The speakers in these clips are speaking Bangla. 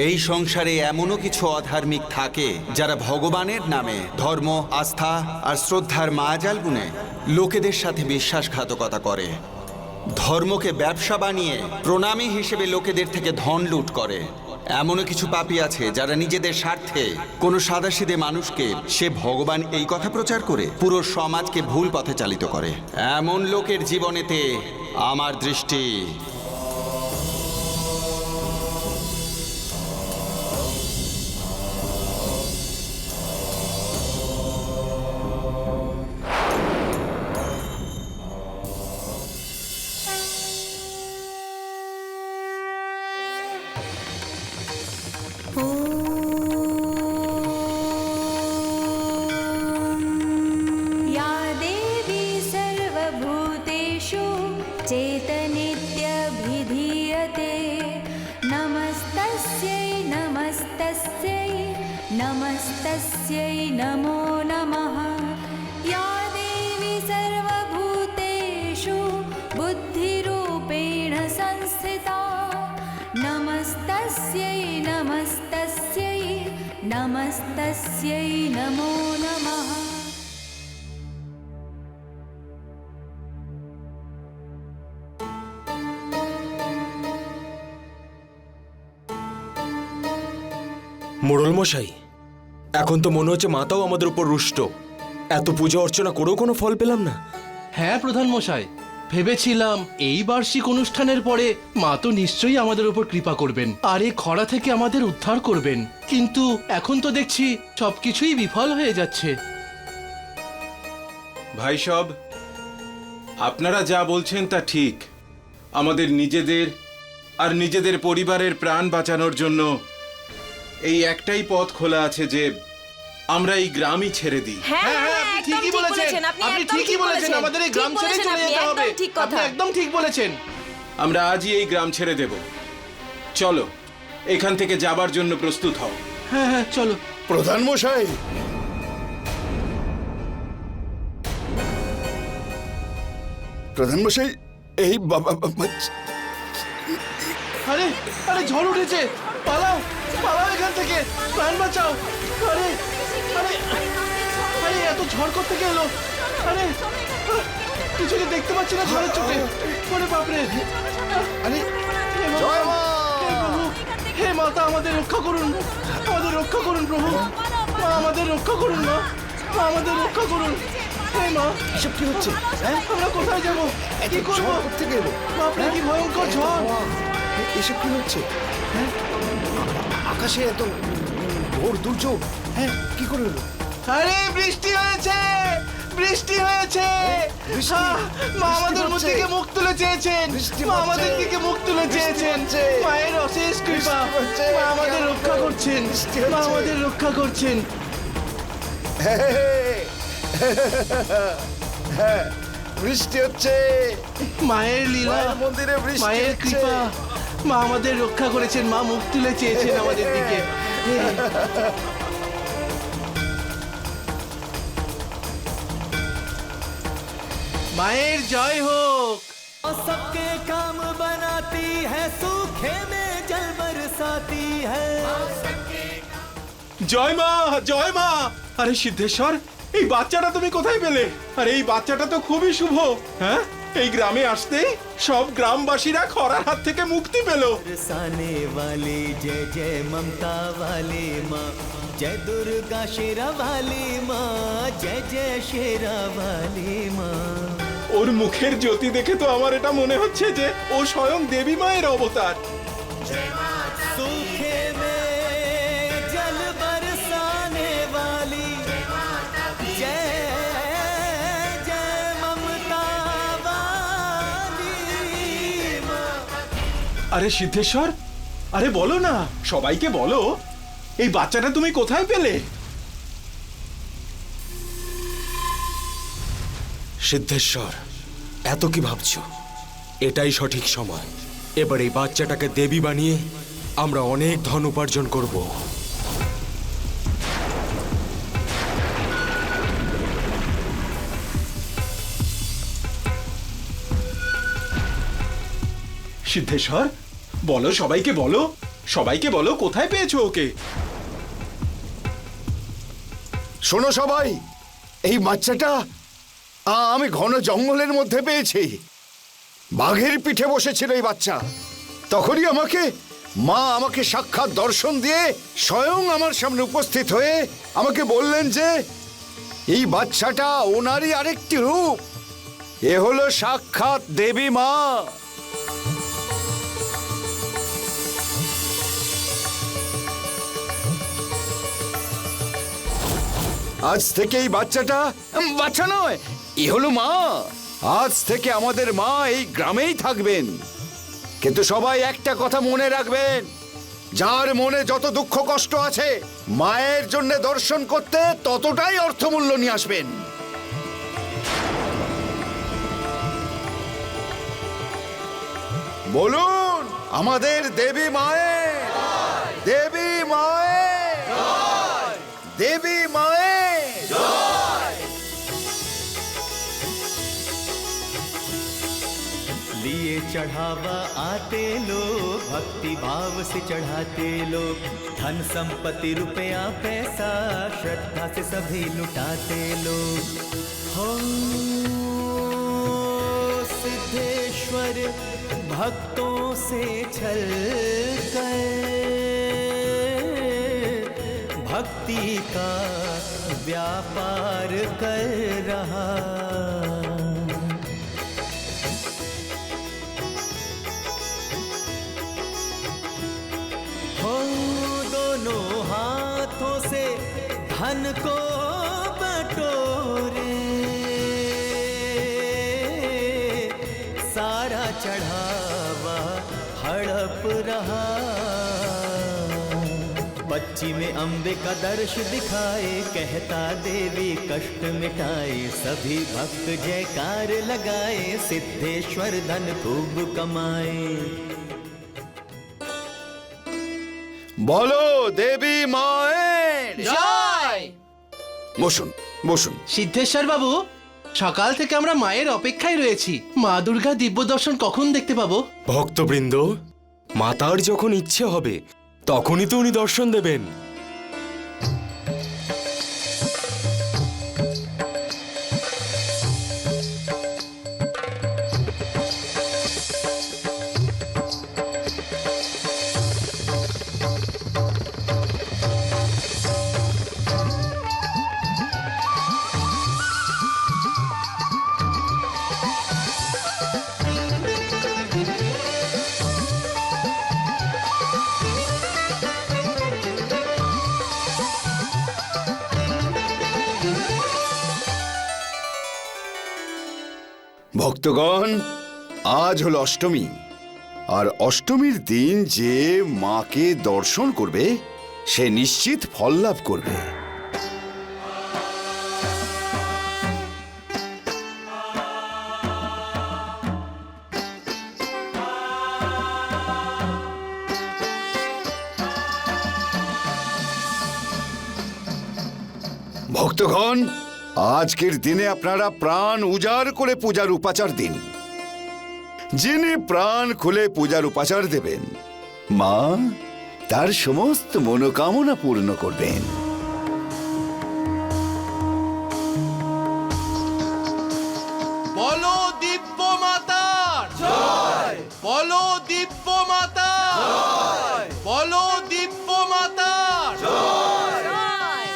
এই সংসারে এমনও কিছু অধার্মিক থাকে যারা ভগবানের নামে ধর্ম, আস্থা আর শ্রদ্ধার মায়াজাল বুনে লোকেদের সাথে বিশ্বাসঘাতকতা করে। ধর্মকে ব্যবসা বানিয়ে প্রণামী হিসেবে লোকেদের থেকে ধন লুট করে। এমনও কিছু পাপী আছে যারা নিজেদের স্বার্থে কোনো সাদাসিধে মানুষকে সে ভগবান এই কথা প্রচার করে পুরো সমাজকে ভুল পথে চালিত করে। এমন লোকের জীবনেতে আমার দৃষ্টি। चेतनित्यभिधीयते नमस्तस्यै नमस्तस्यै नमस्तस्यै नमो नमः। या देवी सर्वभूतेषु बुद्धिरूपेण संस्थिता नमस्तस्यै नमस्तस्यै नमस्तस्यै नमो नमः। মোড়ল মশাই, এখন তো মনে হচ্ছে মাতাও আমাদের উপর রুষ্ট। এত পূজা অর্চনা করেও কোনো ফল পেলাম না। হ্যাঁ প্রধান মশাই, ভেবেছিলাম এই বার্ষিক অনুষ্ঠানের পরে মা তো নিশ্চয়ই আমাদের উপর কৃপা করবেন আর এই খরা থেকে আমাদের উদ্ধার করবেন, কিন্তু এখন তো দেখছি সবকিছুই বিফল হয়ে যাচ্ছে। ভাই সব, আপনারা যা বলছেন তা ঠিক। আমাদের নিজেদের আর নিজেদের পরিবারের প্রাণ বাঁচানোর জন্য এই একটাই পথ খোলা আছে যে আমরা এই গ্রামই ছেড়ে দিই। আপনি ঠিকই বলেছেন, আপনি ঠিকই বলেছেন, আমাদের এই গ্রাম ছেড়ে চলে যেতে হবে। আপনি একদম ঠিক বলেছেন। আমরা আজই এই গ্রাম ছেড়ে দেব। চলো, এখান থেকে যাবার জন্য প্রস্তুত হও। হ্যাঁ হ্যাঁ চলো। প্রধান মশাই, প্রধান মশাই, এই বাবা, আরে আরে ঝড় উঠেছে, পালাও পালাও এখান থেকে, প্রাণ বাঁচাও। আরে আরে আরে এত ঝড় করতে গেলো। আরে কিছুকে দেখতে পাচ্ছি না ঝড়ের চোখে। ওরে বাপরে। আরে হে ভগবান, হে প্রভু, হে মাতা আমাদের রক্ষা করুন, আমাদের রক্ষা করুন প্রভু। মা আমাদের রক্ষা করুন, মা মা আমাদের রক্ষা করুন। হে মা, এসব কি হচ্ছে? আমরা কোথায় যাবো, কি করবো? থেকে এলো বাপরে কি ভয়ঙ্কর ঝড়। এসব কি হচ্ছে? হ্যাঁ, আকাশে এত ঘোর দুর্যোগ, হ্যাঁ কি করে এলো? আরে বৃষ্টি হয়েছে, বৃষ্টি হয়েছে। মা আমাদের থেকে মুখ তুলে চেয়েছেন, মা আমাদের দিকে মুখ তুলে চেয়েছেন। মায়ের অশেষ কৃপা, মা আমাদের রক্ষা করছেন, মা আমাদের রক্ষা করছেন। হ্যাঁ, বৃষ্টি হচ্ছে, মায়ের লীলা, মন্দিরে বৃষ্টি, মায়ের কৃপা, মা আমাদের রক্ষা করেছেন, মা মুখ তুলে চেয়েছেন আমাদের দিকে। মায়ের জয় হোক। सबके काम बनाती है, सूखे में जल बरसाती है। জয় মা, জয় মা। আরে সিদ্ধেশ্বর, এই বাচ্চাটা তুমি কোথায় পেলে? আরে এই বাচ্চাটা তো খুবই শুভ। হ্যাঁ, এই গ্রামে আসতেই সব গ্রামবাসীরা খরার হাত থেকে মুক্তি পেল। बरसाने वाली जय जय ममता वाली माँ, जय दुर्गा शेरा वाली माँ, जय जय शेरा वाली माँ। ওর মুখের জ্যোতি দেখে তো আমার এটা মনে হচ্ছে যে ও স্বয়ং দেবী মায়ের অবতার। सूखे में जल बरसाने वाली जय जय ममता वाली माँ। আরে সিদ্ধেশ্বর, আরে বলো না, সবাইকে বলো এই বাচ্চাটা তুমি কোথায় পেলে? সিদ্ধেশ্বর, এত কি ভাবছো? এটাই সঠিক সময়। এবার এই বাচ্চাটাকে দেবী বানিয়ে আমরা অনেক ধন উপার্জন করব। সিদ্ধেশ্বর, বলো, সবাইকে বলো, সবাইকে বলো কোথায় পেয়েছো ওকে। শোনো সবাই, এই বাচ্চাটা আমি ঘন জঙ্গলের মধ্যে পেয়েছি। বাঘের পিঠে বসেছিল এই বাচ্চা। তখনই মা আমাকে সাক্ষাৎ দর্শন দিয়ে স্বয়ং আমার সামনে উপস্থিত হয়ে আমাকে বললেন যে এই বাচ্চাটা ওনারই আরেকটি রূপ। এ হলো সাক্ষাৎ দেবী মা। আজ থেকে এই বাচ্চাটা বাচ্চা নয়, এ হলো মা। আজ থেকে আমাদের মা এই গ্রামেই থাকবেন। কিন্তু সবাই একটা কথা মনে রাখবেন, যার মনে যত দুঃখ কষ্ট আছে মায়ের জন্য দর্শন করতে ততটাই অর্থমূল্য নিয়ে আসবেন। বলুন আমাদের দেবী মায়ের, দেবী মায়ের, দেবী মায়ের। लिए चढ़ावा आते लोग, भक्ति भाव से चढ़ाते लोग। धन संपत्ति रुपया पैसा श्रद्धा से सभी लुटाते लोग। हो सिद्धेश्वर भक्तों से छल कर भक्ति का व्यापार कर रहा। दोनों हाथों से धन को बटोरे, सारा चढ़ावा हड़प रहा। बच्ची में अम्बे का दर्श दिखाए, कहता देवी कष्ट मिटाए। सभी भक्त जयकार लगाए, सिद्धेश्वर धन खूब कमाए। বলো দেবী মায়ের জয়। বসুন বসুন। সিদ্ধেশ্বর বাবু, সকাল থেকে আমরা মায়ের অপেক্ষায় রয়েছি। মা দুর্গা দিব্য দর্শন কখন দেখতে পাবো? ভক্তবৃন্দ, মাতার যখন ইচ্ছে হবে তখনই তো উনি দর্শন দেবেন। ভক্তগণ, আজ হলো অষ্টমী। আর অষ্টমীর দিন যে মাকে দর্শন করবে সে নিশ্চিত ফল লাভ করবে। ভক্তগণ, আজকের দিনে আপনারা প্রাণ উজাড় করে পূজার উপাচার দিন। যিনি প্রাণ খুলে পূজার উপাচার দেবেন, মা তার সমস্ত মনোকামনা পূর্ণ করবেন। বলো দিব্য মাতার জয়, বলো দিব্য মাতার জয়, বলো দিব্য মাতার জয়,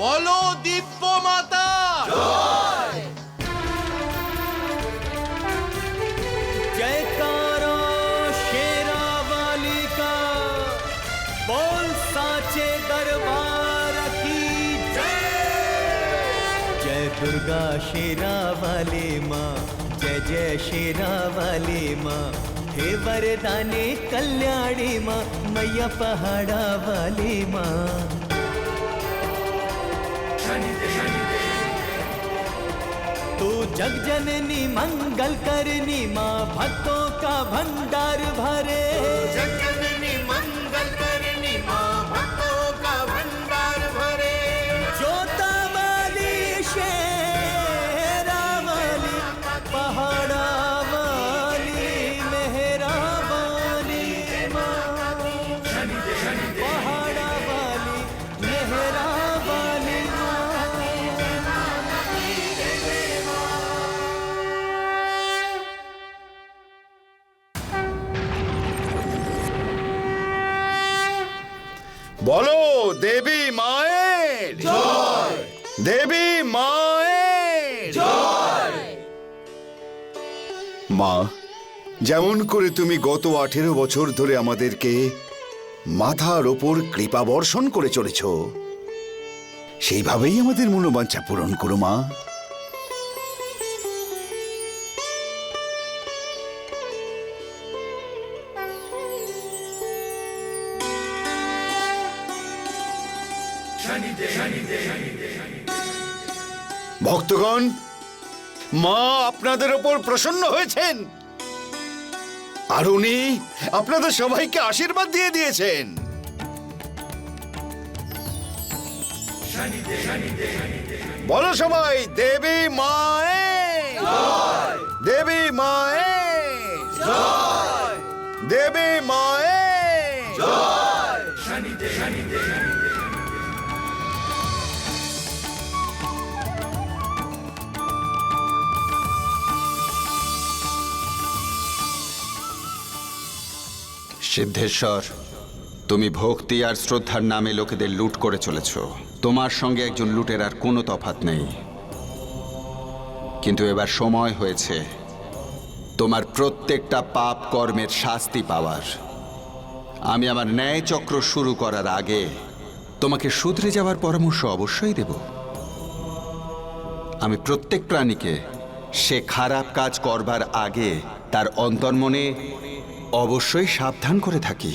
বলো দিব্য মাতার জয়। जयकारा शेरा वाली का, बोल साचे दरबार की जय। जय दुर्गा शेरा वाली माँ, जय जय शेरा वाली माँ। हे वरदाने कल्याणी माँ, मैया पहाड़ा वाली माँ। तू जग जननी मंगल करनी माँ, भक्तों का भंडार भरे। जग जननी मंगल करनी माँ, भक्तों का भंडार भरे। जोता वाली शेरा वाली, पहाड़ा वाली, मेहरा वाली माँ। বলো দেবী মায়ের জয়, দেবী মায়ের জয়। মা, যেমন করে তুমি গত 18 বছর ধরে আমাদেরকে মাথার ওপর কৃপা বর্ষণ করে চলেছ, সেইভাবেই আমাদের মনোবাঞ্ছা পূরণ করো মা। ভক্তগণ, মা আপনাদের ওপর প্রসন্ন হয়েছেন আর উনি আপনাদের সবাইকে আশীর্বাদ দিয়ে দিয়েছেন। বলো সবাই দেবী মায়ের জয়, দেবী মায়ের জয়, দেবী মায়ের জয়। সিদ্ধেশ্বর, তুমি ভক্তি আর শ্রদ্ধার নামে লোকেদের লুট করে চলেছ। তোমার সঙ্গে একজন লুটেরার কোনো তফাৎ নেই, কিন্তু এবার সময় হয়েছে তোমার প্রত্যেকটা পাপ কর্মের শাস্তি পাওয়ার। আমি আমার ন্যায় চক্র শুরু করার আগে তোমাকে শুধরে যাওয়ার পরামর্শ অবশ্যই দেব। আমি প্রত্যেক প্রাণীকে সে খারাপ কাজ করবার আগে তার অন্তর্মনে অবশ্যই সাবধান করে থাকি।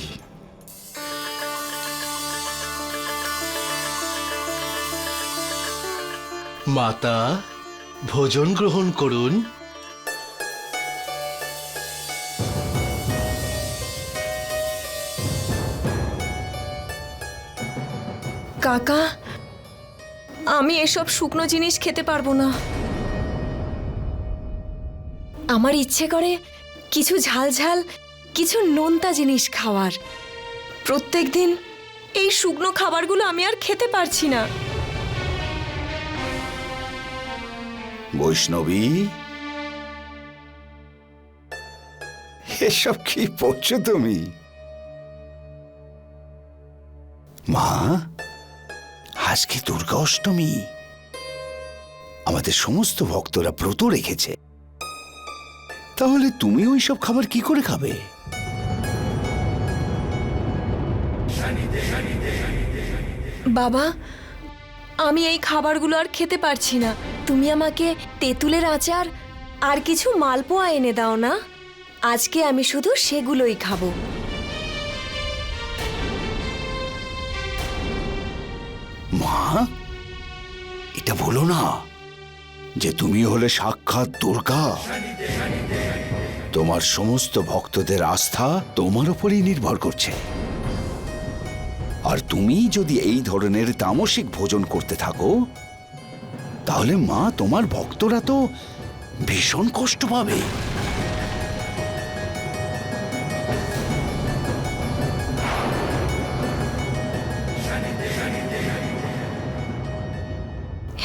মাতা, ভোজন গ্রহণ করুন। কাকা, আমি এসব শুকনো জিনিস খেতে পারবো না। আমার ইচ্ছে করে কিছু ঝাল ঝাল, কিছু নোনতা জিনিস খাওয়ার। প্রত্যেকদিন এই শুকনো খাবারগুলো আমি আর খেতে পারছি না। বৈষ্ণবী, এসব কি পড়ছো তুমি? মা, আজকে দুর্গা অষ্টমী, আমাদের সমস্ত ভক্তরা ব্রত রেখেছে, তাহলে তুমি ওইসব খাবার কি করে খাবে? বাবা, আমি এই খাবারগুলো আর খেতে পারছি না। তুমি আমাকে তেঁতুলের আচার আর কিছু মালপোয়া এনে দাও না। আজকে আমি শুধু সেগুলোই খাবো। মা, এটা বলো না যে তুমি হলে সাক্ষাৎ দুর্গা। তোমার সমস্ত ভক্তদের আস্থা তোমার উপরেই নির্ভর করছে, আর তুমি যদি এই ধরনের তামসিক ভোজন করতে থাকো, তাহলে মা, তোমার ভক্তরা তো ভীষণ কষ্ট পাবে।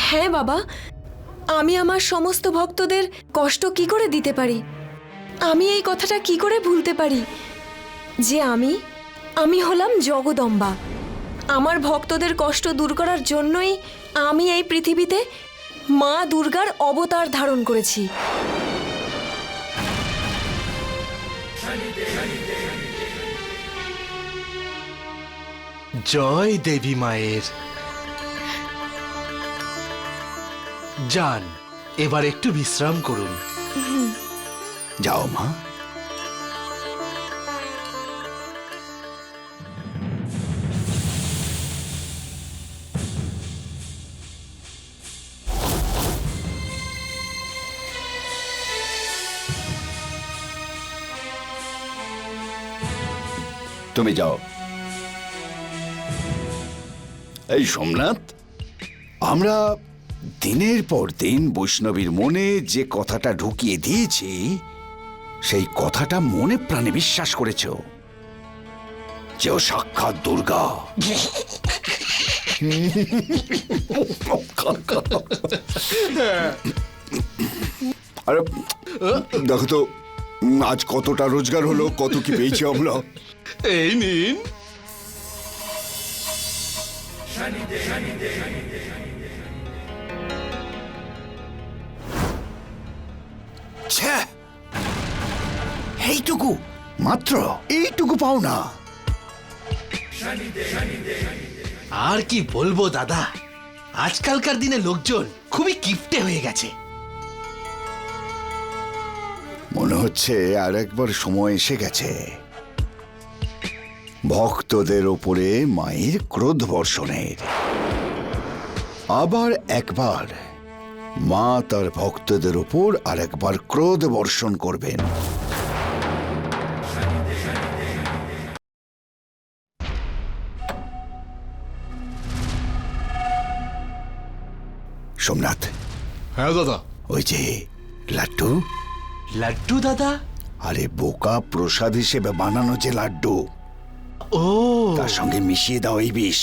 হ্যাঁ বাবা, আমি আমার সমস্ত ভক্তদের কষ্ট কি করে দিতে পারি? আমি এই কথাটা কি করে ভুলতে পারি যে আমি হলাম জগদম্বা। আমার ভক্তদের কষ্ট দূর করার জন্যই আমি এই পৃথিবীতে মা দুর্গার অবতার ধারণ করেছি। জয় দেবী মায়ের। যান, এবার একটু বিশ্রাম করুন। যাও মা। তুমি যাও। এই সোমনাথ, আমরা দিনের পর দিন বৈষ্ণবীর মনে যে কথাটা ঢুকিয়ে দিয়েছি, সেই কথাটা মনে প্রাণে বিশ্বাস করেছ যে ও সাক্ষাৎ দুর্গা। আরে দেখো তো, আজ কতটা রোজগার হলো, কত কি পেয়েছি আমরা। এই নিন। ছ্যা! এইটুকু মাত্র এইটুকু পাও না। আর কি বলবো দাদা, আজকালকার দিনে লোকজন খুবই কিপটে হয়ে গেছে। মনে হচ্ছে আর একবার সময় এসে গেছে ভক্তদের ওপরে মায়ের ক্রোধ বর্ষণের। আবার একবার মা তার ভক্তদের ওপর আর একবার ক্রোধ বর্ষণ করবেন। সোমনাথ, হ্যাঁ দাদা। ওই যে লাড্ডু, লাড্ডু দাদা? আরে বোকা, প্রসাদ হিসেবে বানানো যে লাড্ডু, ও তার সঙ্গে মিশিয়ে দাও এই বিষ।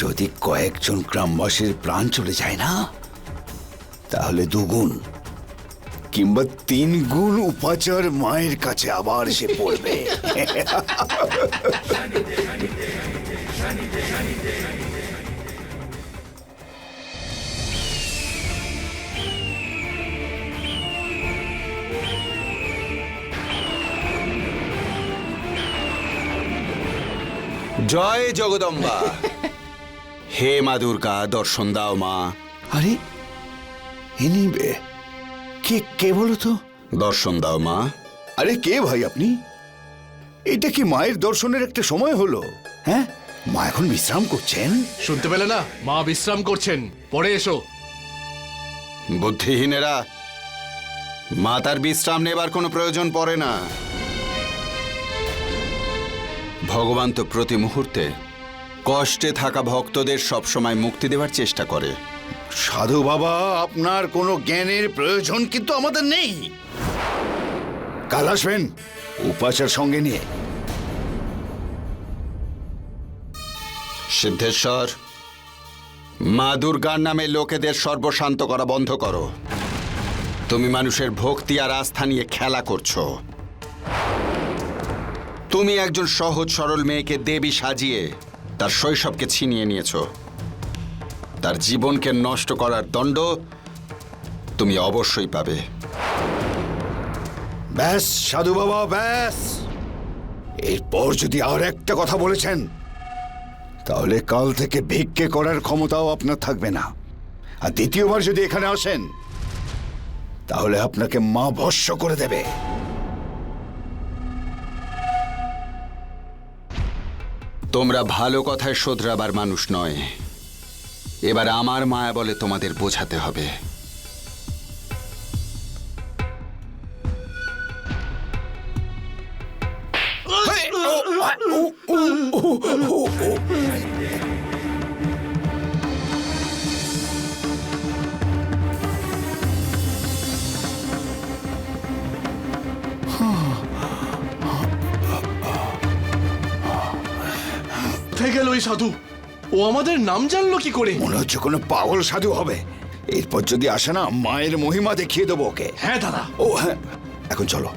যদি কয়েকজন গ্রামবাসীর প্রাণ চলে যায় না, তাহলে 2 গুণ কিংবা 3 গুণ উপাচার মায়ের কাছে আবার এসে পড়বে। জয় জগদম্বা। হে মা দুর্গা, দর্শন দাও মা। আরে ইনি কে কে বলো তো? দর্শন দাও মা। আরে কে ভাই আপনি? এটা কি মায়ের দর্শনের একটা সময় হলো? হ্যাঁ, মা এখন বিশ্রাম করছেন। শুনতে পেলে না? মা বিশ্রাম করছেন, পরে এসো। বুদ্ধিহীনেরা, মা তার বিশ্রাম নেবার কোনো প্রয়োজন পড়ে না। ভগবান তো প্রতি মুহূর্তে কষ্টে থাকা ভক্তদের সবসময় মুক্তি দেওয়ার চেষ্টা করে। সাধু বাবা, আপনার কোনো জ্ঞানের প্রয়োজন কিন্তু আমাদের নেই। কাল আসবেন উপাচার সঙ্গে নিয়ে। সিদ্ধেশ্বর, মা দুর্গার নামে লোকেদের সর্বশান্ত করা বন্ধ করো। তুমি মানুষের ভক্তি আর আস্থা নিয়ে খেলা করছো। তুমি একজন সহজ সরল মেয়েকে দেবী সাজিয়ে তার শৈশবকে ছিনিয়ে নিয়েছো। তার জীবনকে নষ্ট করার দণ্ড তুমি অবশ্যই পাবে। ব্যাস সাধু বাবা, ব্যাস। এরপর যদি আর একটা কথা বলেছেন, তাহলে কাল থেকে ভিক্ষে করার ক্ষমতাও আপনার থাকবে না। আর দ্বিতীয়বার যদি এখানে আসেন, তাহলে আপনাকে মা ভস্ম করে দেবে। তোমরা ভালো কথায় শোধরাবার মানুষ নয়। এবার আমার মায়া বলে তোমাদের বোঝাতে হবে। কোথায় গেল ওই সাধু? ও আমাদের নাম জানলো কি করে? মনে হচ্ছে কোনো পাগল সাধু হবে। এরপর যদি আসে না, মায়ের মহিমা দেখিয়ে দেবো ওকে। হ্যাঁ দাদা। ও হ্যাঁ, এখন চলো।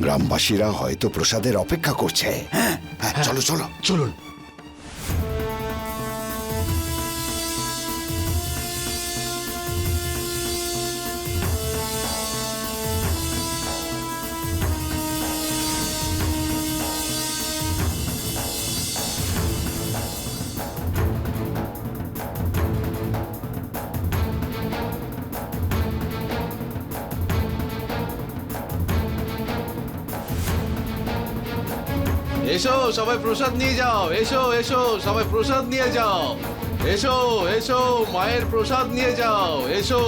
গ্রামবাসীরা হয়তো প্রসাদের অপেক্ষা করছে। হ্যাঁ হ্যাঁ, চলো চলো চলুন। এসো সবাই প্রসাদ নিয়ে যাও। এসো এসো সবাই প্রসাদ নিয়ে যাও। এসো এসো মায়ের প্রসাদ নিয়ে যাও। এসো,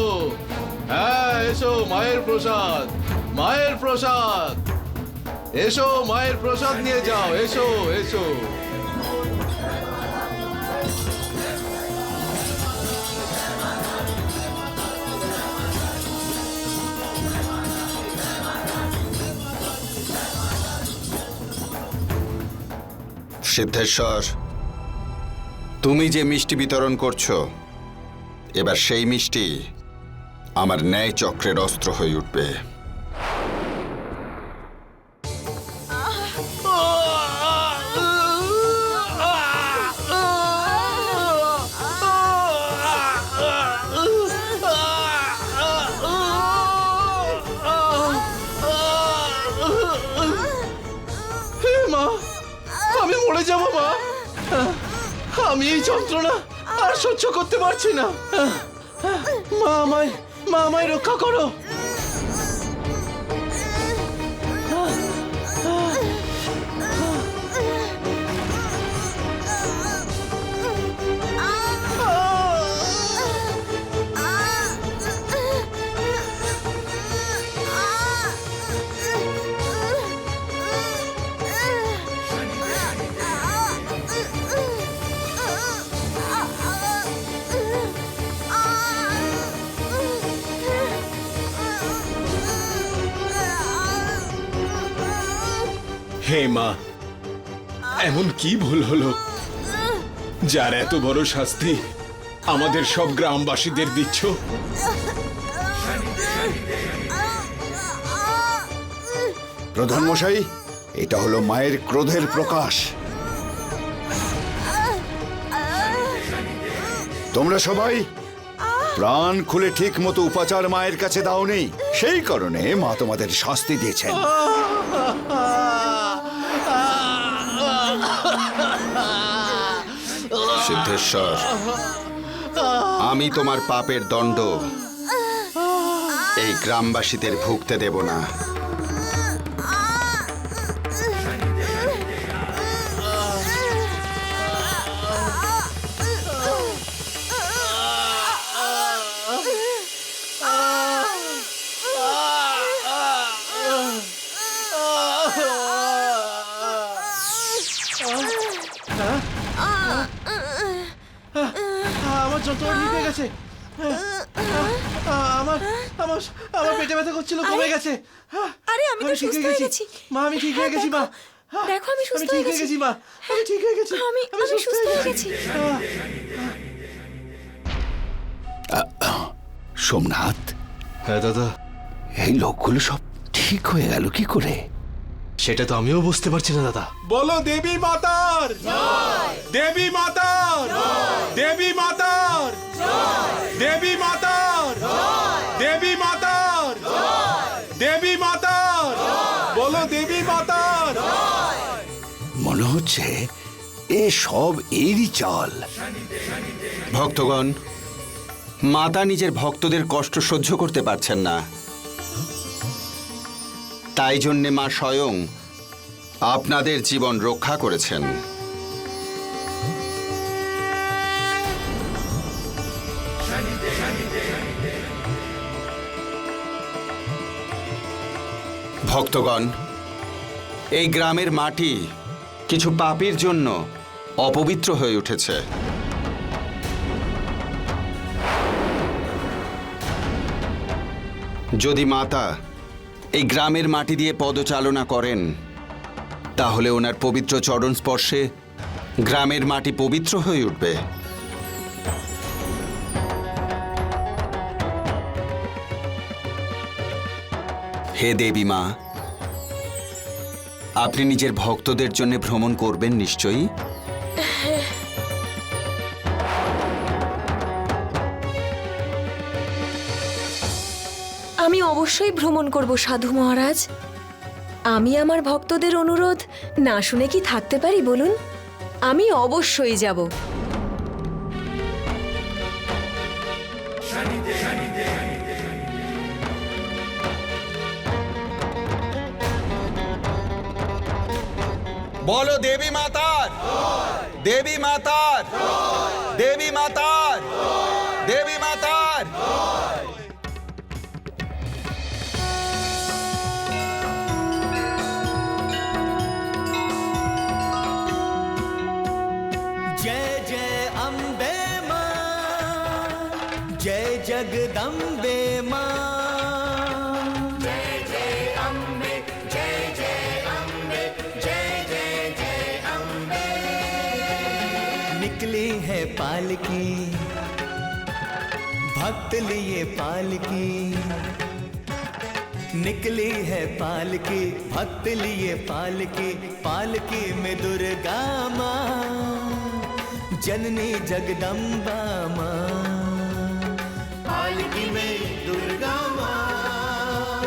হ্যাঁ এসো, মায়ের প্রসাদ, মায়ের প্রসাদ। এসো মায়ের প্রসাদ নিয়ে যাও। এসো এসো। সিদ্ধেশ্বর, তুমি যে মিষ্টি বিতরণ করছো, এবার সেই মিষ্টি আমার ন্যায় চক্রের অস্ত্র হয়ে উঠবে। মরে যাব মা। আমি এই যন্ত্রণা আর সহ্য করতে পারছি না। মা আমায় রক্ষা করো। হে মা, এমন কি ভুল হলো যার এত বড় শাস্তি আমাদের সব গ্রামবাসীদের দিচ্ছ? প্রধান মশাই, এটা হলো মায়ের ক্রোধের প্রকাশ। তোমরা সবাই প্রাণ খুলে ঠিক মতো উপাচার মায়ের কাছে দাওনি, সেই কারণে মা তোমাদের শাস্তি দিয়েছেন। সিদ্ধেশ্বর, আমি তোমার পাপের দণ্ড এই গ্রামবাসীদের ভুগতে দেব না। আমার যন্ত্রণা ঠিক হয়ে গেছে। আমার পেটে ব্যথা করছিল, কমে গেছে। আরে আমি তো সুস্থ হয়ে গেছি মা, আমি ঠিক হয়ে গেছি মা। দেখো আমি সুস্থ ঠিক হয়ে হয়ে গেছি গেছি মা, আমি ঠিক হয়ে গেছি। আমি সুস্থ হয়ে গেছি। সোমনাথ, হ্যাঁ দাদা, এই লোকগুলো সব ঠিক হয়ে গেল কি করে? সেটা তো আমিও বুঝতে পারছি না দাদা। বলো দেবী মাতার, দেবী মাতার, দেবী মাতার, দেবী মাতার, দেবী মাতার, দেবী মাতার, বলো দেবী মাতার। মনে হচ্ছে এ সব এরই চাল। ভক্তগণ, মাতা নিজের ভক্তদের কষ্ট সহ্য করতে পারছেন না, তাই জন্যে মা স্বয়ং আপনাদের জীবন রক্ষা করেছেন। ভক্তগণ, এই গ্রামের মাটি কিছু পাপীর জন্য অপবিত্র হয়ে উঠেছে। যদি মাতা এই গ্রামের মাটি দিয়ে পদচালনা করেন, তাহলে ওনার পবিত্র চরণ স্পর্শে গ্রামের মাটি পবিত্র হয়ে উঠবে। হে দেবী মা, আপনি নিজের ভক্তদের জন্য ভ্রমণ করবেন নিশ্চয়ই? আমি অবশ্যই ভ্রমণ করব সাধু মহারাজ। আমি আমার ভক্তদের অনুরোধ না শুনে কি থাকতে পারি বলুন? আমি অবশ্যই যাব। বলো দেবী মাতার, দেবী মাতার, দেবী মাতার, দেবী মাতার। जय जय अम्बे मां, जय जगदम्बे मां। जय जय अम्बे, जय जय अम्बे, जय जय जय अम्बे। निकली है पालकी, भक्त लिए पालकी। निकली है पालकी, भक्त लिए पालकी। पालकी में दुर्गा माँ, जननी जगदम्बा माँ। पालकी में दुर्गा माँ,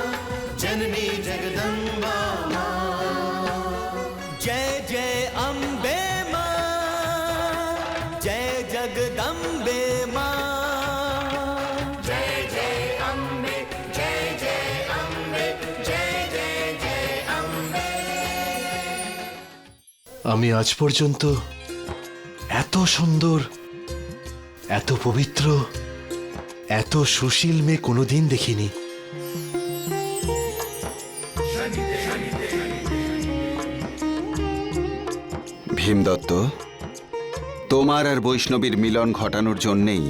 जननी जगदम्बा माँ। जय जय अम्बे जगदम्बे माँ। আমি আজ পর্যন্ত এত সুন্দর, এত পবিত্র, এত সুশীল মেয়ে কোনোদিন দেখিনি। ভীমদত্ত, তোমার আর বৈষ্ণবীর মিলন ঘটানোর জন্যেই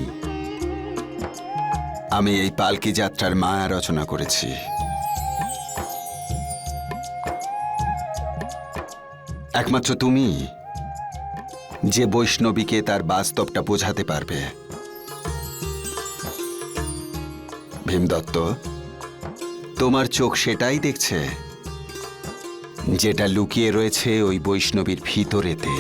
আমি এই পালকি যাত্রার মায়া রচনা করেছি। একমাত্র তুমি যে বৈষ্ণবীকে তার বাস্তবটা বোঝাতে পারবে। ভীমদত্ত, তোমার চোখ সেটাই দেখছে যেটা লুকিয়ে রয়েছে ওই বৈষ্ণবীর ভিতরেতে।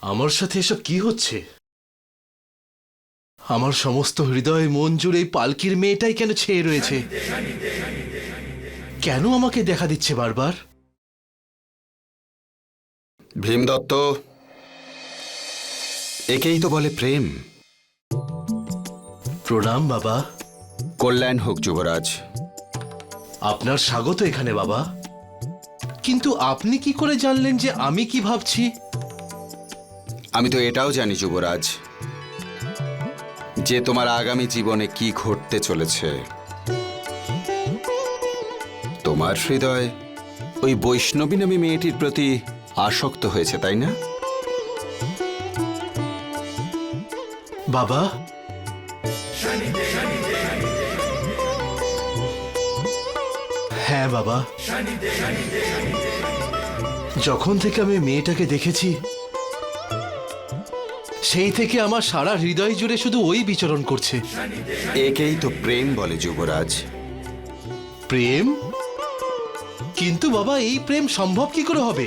আমার সাথে এসব কি হচ্ছে? আমার সমস্ত হৃদয় মন জুড়ে এই পালকির মেয়েটাই কেন ছেয়ে রয়েছে? কেন আমাকে দেখা দিচ্ছে বারবার? ভীমদত্ত, একেই তো বলে প্রেম। প্রণাম বাবা। কল্যাণ হোক যুবরাজ। আপনার স্বাগত এখানে বাবা। কিন্তু আপনি কি করে জানলেন যে আমি কি ভাবছি? আমি তো এটাও জানি যুবরাজ যে তোমার আগামী জীবনে কি ঘটতে চলেছে। তোমার হৃদয় ওই বৈষ্ণবী নামী মেয়েটির প্রতি আসক্ত হয়েছে, তাই না? বাবা, হ্যাঁ বাবা, যখন থেকে আমি মেয়েটাকে দেখেছি সেই থেকে আমার সারা হৃদয় জুড়ে শুধু ওই বিচরণ করছে। একেই তো প্রেম বলে যুবরাজ। প্রেম? কিন্তু বাবা, এই প্রেম সম্ভব কি করে হবে?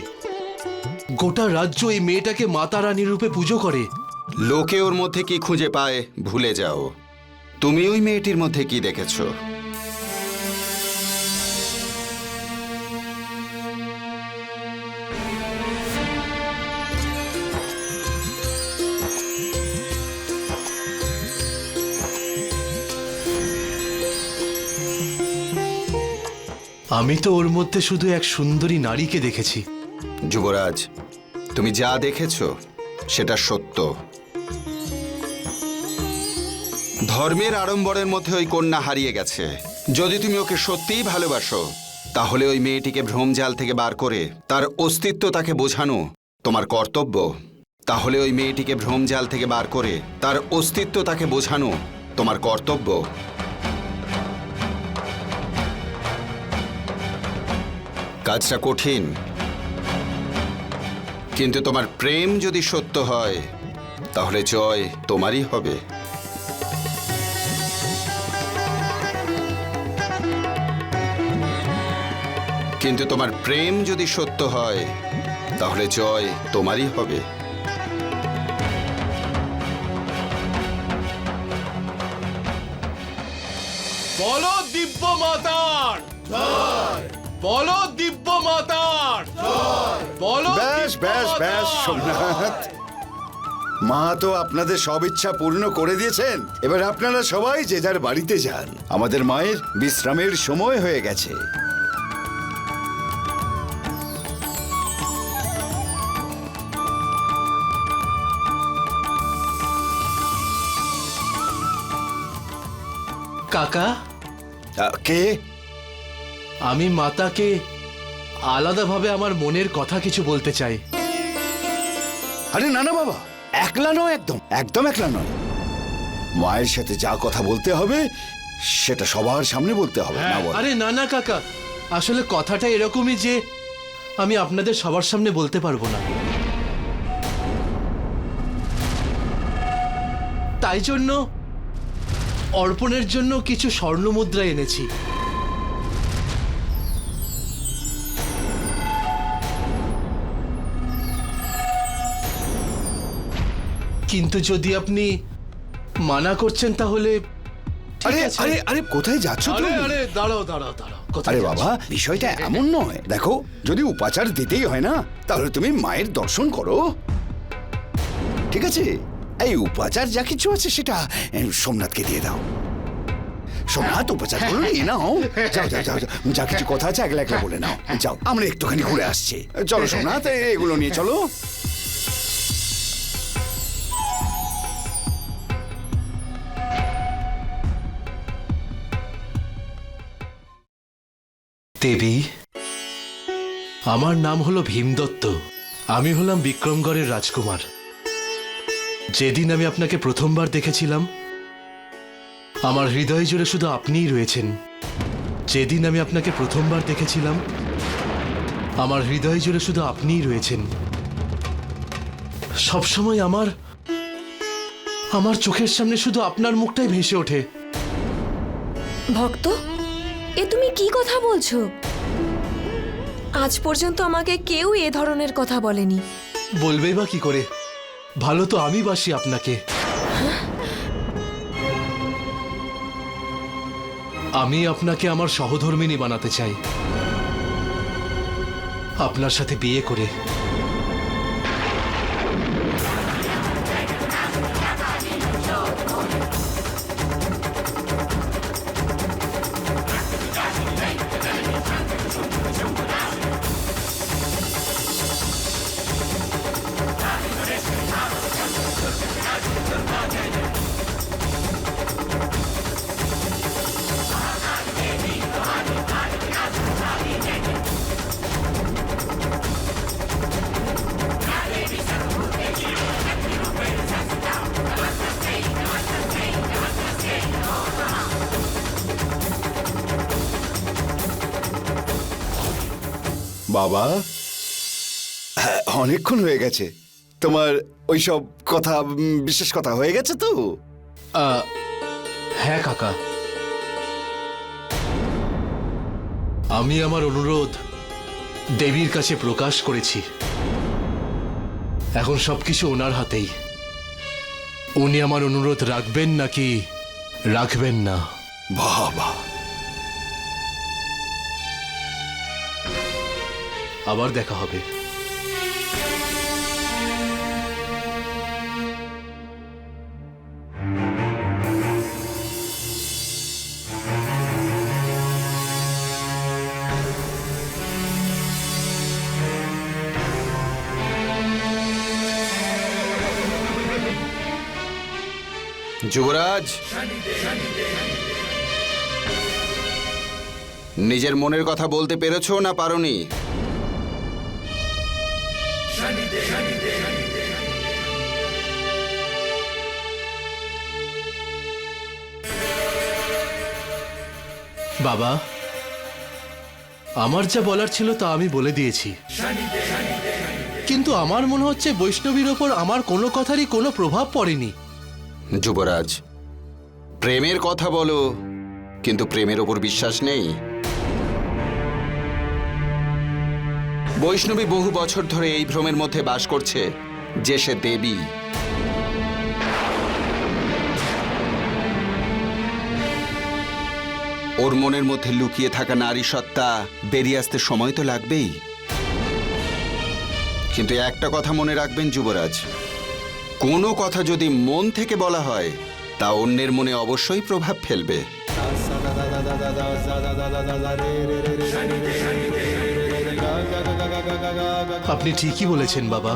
গোটা রাজ্য এই মেয়েটাকে মাতা রানী রূপে পুজো করে। লোকে ওর মধ্যে কি খুঁজে পায় ভুলে যাও। তুমি ওই মেয়েটির মধ্যে কি দেখেছো? আমি তো ওর মধ্যে শুধু এক সুন্দরী নারীকে দেখেছি। যুবরাজ, তুমি যা দেখেছো সেটা সত্য। ধর্মের আড়ম্বরের মধ্যে ওই কন্যা হারিয়ে গেছে। যদি তুমি ওকে সত্যিই ভালোবাসো তাহলে ওই মেয়েটিকে ভ্রমজাল থেকে বার করে তার অস্তিত্ব তাকে বোঝানো তোমার কর্তব্য। তাহলে ওই মেয়েটিকে ভ্রমজাল থেকে বার করে তার অস্তিত্ব তাকে বোঝানো তোমার কর্তব্য। কাজটা কঠিন, কিন্তু তোমার প্রেম যদি সত্য হয় তাহলে জয় তোমারই হবে। কিন্তু তোমার প্রেম যদি সত্য হয় তাহলে জয় তোমারই হবে। বলো দিব্য মাতার জয়, বলো দিব্য মাতার জয়, বলো। ব্যাস ব্যাস ব্যাস সোমনাথ, মা তো আপনাদের সব ইচ্ছা পূর্ণ করে দিয়েছেন। এবার আপনারা সবাই যে যার বাড়িতে যান। আমাদের মায়ের বিশ্রামের সময় হয়ে গেছে। কাকা, কে? আমি মাতাকে আলাদাভাবে আমার মনের কথা কিছু বলতে চাই। আরে না না বাবা, একলা নয়, একদম একদম একলা নয়। মায়ের সাথে যা কথা বলতে হবে সেটা সবার সামনে বলতে হবে। না বল। আরে না না কাকা, আসলে কথাটা এরকমই যে আমি আপনাদের সবার সামনে বলতে পারবো না। তাই জন্য অর্পণের জন্য কিছু স্বর্ণ মুদ্রা এনেছি। কিন্তু যদি আপনি মানা করছেন তাহলে ঠিক আরে আছে। আরে আরে কোথায় যাচ্ছ আরে তুমি? আরে দাঁড়াও দাঁড়াও দাঁড়াও, কোথায় আরে যাচ্ছ? বাবা, বিষয়টা এমন নয়। দেখো, যদি উপাচার দিতেই হয় না, তাহলে তুমি মায়ের দর্শন করো, ঠিক আছে? এই উপাচার যা কিছু আছে সেটা সোমনাথকে দিয়ে দাও। সোমনাথ, উপাচার করো, নিয়ে নাও। যাও যাও যাও যাও। যা কিছু কথা আছে একলা একলা বলে নাও। যাও, আমরা একটুখানি ঘুরে আসছি। চলো সোমনাথ, এগুলো নিয়ে চলো। দেবী, আমার নাম হলো ভীমদত্ত। আমি হলাম বিক্রমগড়ের রাজকুমার। যেদিন আমি আপনাকে প্রথমবার দেখেছিলাম, আমার হৃদয় জুড়ে শুধু আপনিই রয়েছেন। যেদিন আমি আপনাকে প্রথমবার দেখেছিলাম, আমার হৃদয় জুড়ে শুধু আপনিই রয়েছেন। সবসময় আমার চোখের সামনে শুধু আপনার মুখটাই ভেসে ওঠে। ভক্ত, এ তুমি কি কথা বলছো? আজ পর্যন্ত আমাকে কেউ এ ধরনের কথা বলেনি। বলবেই বা কি করে? ভালো তো আমি বাসি আপনাকে। আমি আপনাকে আমার সহধর্মিণী বানাতে চাই, আপনার সাথে বিয়ে করে। বাবা, হ্যাঁ, অনেকক্ষণ হয়ে গেছে। তোমার ওইসব কথা, বিশেষ কথা হয়ে গেছে তো? হ্যাঁ কাকা, আমি আমার অনুরোধ দেবীর কাছে প্রকাশ করেছি। এখন সবকিছু ওনার হাতেই। উনি আমার অনুরোধ রাখবেন নাকি রাখবেন না। বাবা, আবার দেখা হবে। যুবরাজ, নিজের মনের কথা বলতে পেরেছো না পারোনি? বাবা, আমার যা বলার ছিল তা আমি বলে দিয়েছি। কিন্তু আমার মনে হচ্ছে বৈষ্ণবীর ওপর আমার কোনো কথারই কোনো প্রভাব পড়েনি। যুবরাজ, প্রেমের কথা বলো, কিন্তু প্রেমের ওপর বিশ্বাস নেই। বৈষ্ণবী বহু বছর ধরে এই ভ্রমের মধ্যে বাস করছে যে সে দেবী। ওর মনের মধ্যে লুকিয়ে থাকা নারী সত্তা বেরিয়ে আসতে সময় তো লাগবেই। কিন্তু একটা কথা মনে রাখবেন যুবরাজ, কোনো কথা যদি মন থেকে বলা হয় তা অন্যের মনে অবশ্যই প্রভাব ফেলবে। আপনি ঠিকই বলেছেন বাবা।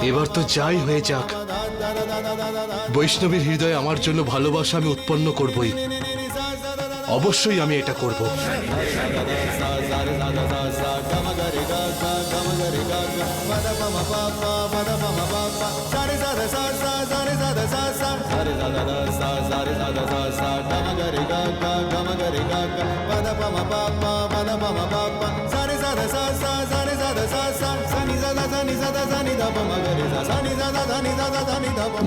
এবার তো যাই হয়ে যাক, বৈষ্ণবীর হৃদয়ে আমার জন্য ভালোবাসা আমি উৎপন্ন করবই। অবশ্যই আমি এটা করব।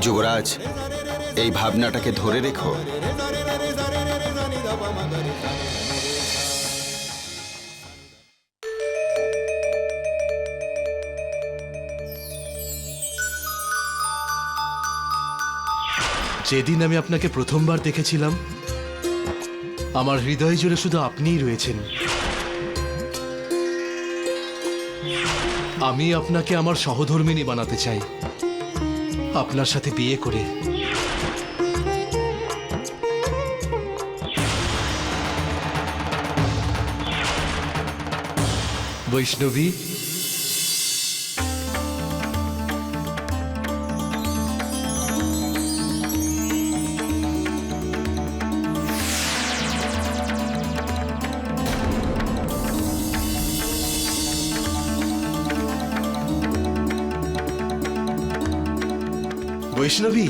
যুবরাজ, এই ভাবনাটাকে ধরে রেখো। যেদিন আমি আপনাকে প্রথমবার দেখেছিলাম, আমার হৃদয় জুড়ে শুধু আপনিই রয়েছেন। আমি আপনাকে আমার সহধর্মিণী বানাতে চাই, আপনার সাথে বিয়ে করে। বৈষ্ণবী, বৈষ্ণবী,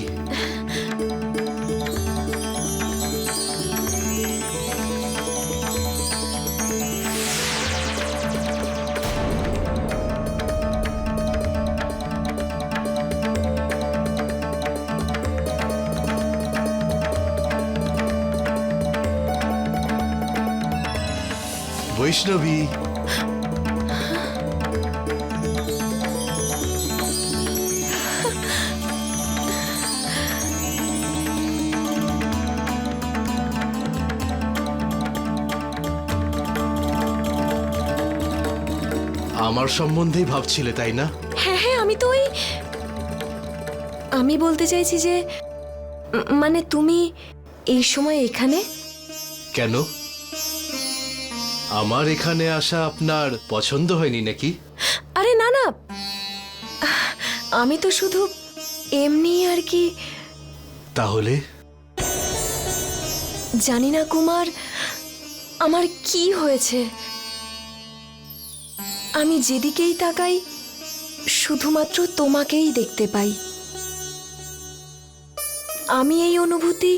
বৈষ্ণবী, আমার সম্বন্ধেই ভাবছিলে তাই না? হ্যাঁ হ্যাঁ, আমি বলতে চাইছি যে মানে তুমি এই সময় এখানে? কেন? আমার এখানে আসা আপনার পছন্দ হয়নি নাকি? আরে না না, আমি তো শুধু এমনি আর কি। তাহলে জানি না কুমার, আমার কি হয়েছে। আমি যেদিকেই তাকাই শুধুমাত্র তোমাকেই দেখতে পাই। আমি এই অনুভূতি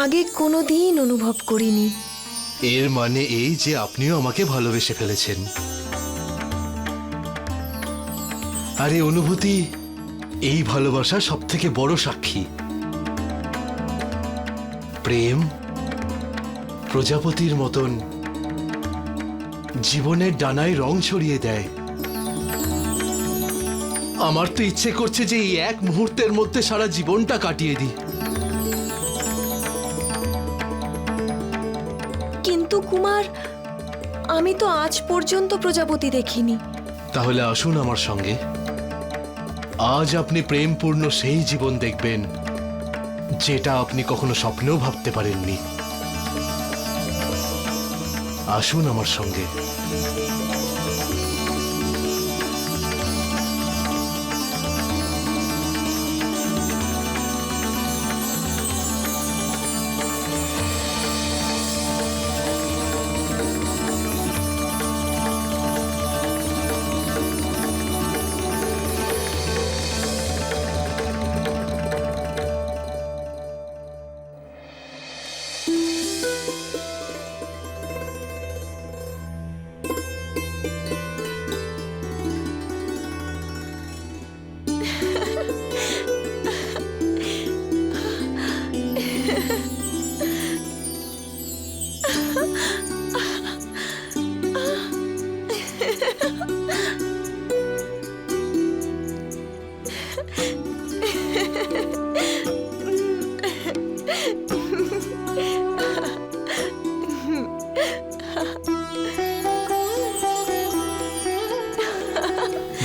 আগে কোনোদিন অনুভব করিনি। এর মানে এই যে আপনিও আমাকে ভালোবেসে ফেলেছেন। আর এই অনুভূতি, এই ভালোবাসা সব থেকে বড় সাক্ষী। প্রেম প্রজাপতির মতন জীবনের ডানায় রং ছড়িয়ে দেয়। আমার তো ইচ্ছে করছে যে এই এক মুহূর্তের মধ্যে সারা জীবনটা কাটিয়ে দিই। কিন্তু কুমার, আমি তো আজ পর্যন্ত প্রজাপতি দেখিনি। তাহলে আসুন আমার সঙ্গে। আজ আপনি প্রেমপূর্ণ সেই জীবন দেখবেন যেটা আপনি কখনো স্বপ্নেও ভাবতে পারেননি। আসুন আমার সঙ্গে।